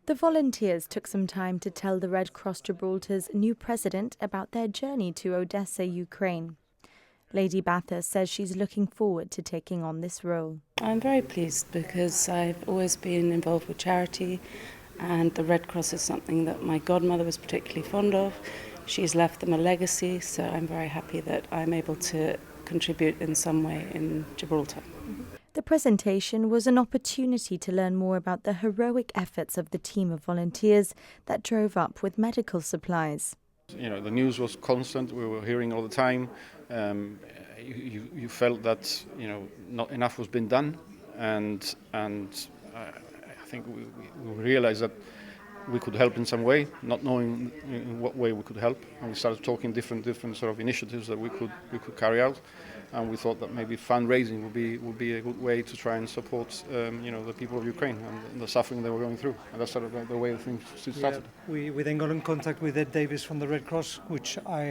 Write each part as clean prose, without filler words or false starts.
The volunteers took some time to tell the Red Cross Gibraltar's new president about their journey to Odessa, Ukraine. Lady Bathurst says she's looking forward to taking on this role. I'm very pleased because I've always been involved with charity, and the Red Cross is something that my godmother was particularly fond of. She's left them a legacy, so I'm very happy that I'm able to contribute in some way in Gibraltar. The presentation was an opportunity to learn more about the heroic efforts of the team of volunteers that drove up with medical supplies. You know, the news was constant. We were hearing all the time. You felt that not enough was being done, and I think we realized that we could help in some way, not knowing in what way we could help, and we started talking different sort of initiatives that we could carry out. And we thought that maybe fundraising would be a good way to try and support the people of Ukraine and the suffering they were going through. And that's sort of the way the thing started. Yeah, we then got in contact with Ed Davis from the Red Cross, which I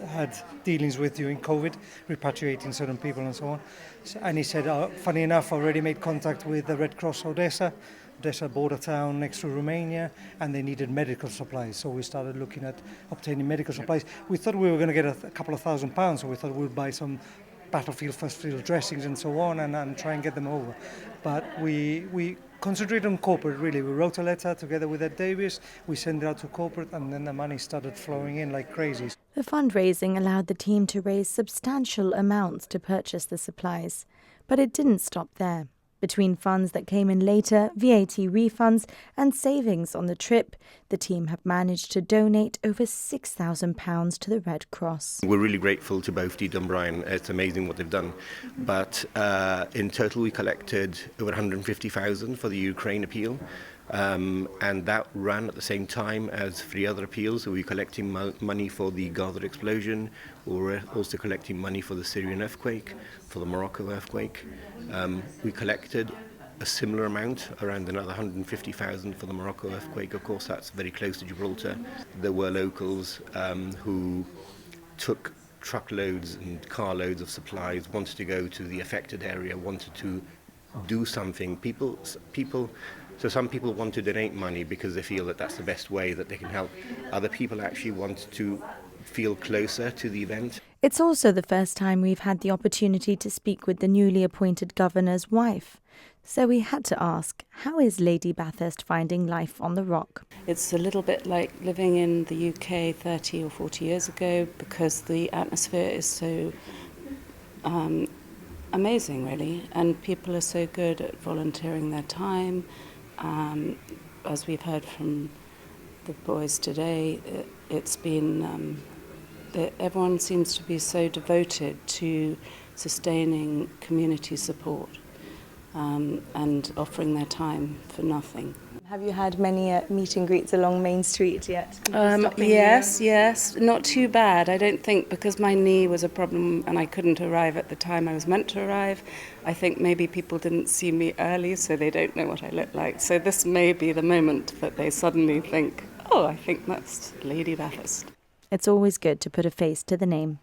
had dealings with during COVID, repatriating certain people and so on. And he said, funny enough, I already made contact with the Red Cross Odessa border town next to Romania, and they needed medical supplies. So we started looking at obtaining medical supplies. We thought we were going to get a couple of £1,000, so we thought we'd buy some battlefield first field dressings and so on and try and get them over. But we concentrated on corporate, really. We wrote a letter together with Ed Davis, we sent it out to corporate, and then the money started flowing in like crazy. The fundraising allowed the team to raise substantial amounts to purchase the supplies. But it didn't stop there. Between funds that came in later, VAT refunds and savings on the trip, the team have managed to donate over £6,000 to the Red Cross. We're really grateful to both Dee and Brian. It's amazing what they've done. But in total we collected over 150,000 for the Ukraine appeal. And that ran at the same time as 3 other appeals. So we were collecting money for the Gaza explosion. We were also collecting money for the Syrian earthquake, for the Morocco earthquake. We collected a similar amount, around another 150,000 for the Morocco earthquake. Of course, that's very close to Gibraltar. There were locals who took truckloads and carloads of supplies, wanted to go to the affected area, wanted to do something. So some people want to donate money because they feel that that's the best way that they can help. Other people actually want to feel closer to the event. It's also the first time we've had the opportunity to speak with the newly appointed governor's wife. So we had to ask, how is Lady Bathurst finding life on the Rock? It's a little bit like living in the UK 30 or 40 years ago, because the atmosphere is so amazing, really, and people are so good at volunteering their time. As we've heard from the boys today, it's been everyone seems to be so devoted to sustaining community support and offering their time for nothing. Have you had many meet and greets along Main Street yet? Yes, not too bad. I don't think, because my knee was a problem and I couldn't arrive at the time I was meant to arrive, I think maybe people didn't see me early, so they don't know what I look like. So this may be the moment that they suddenly think, oh, I think that's Lady Bathurst. It's always good to put a face to the name.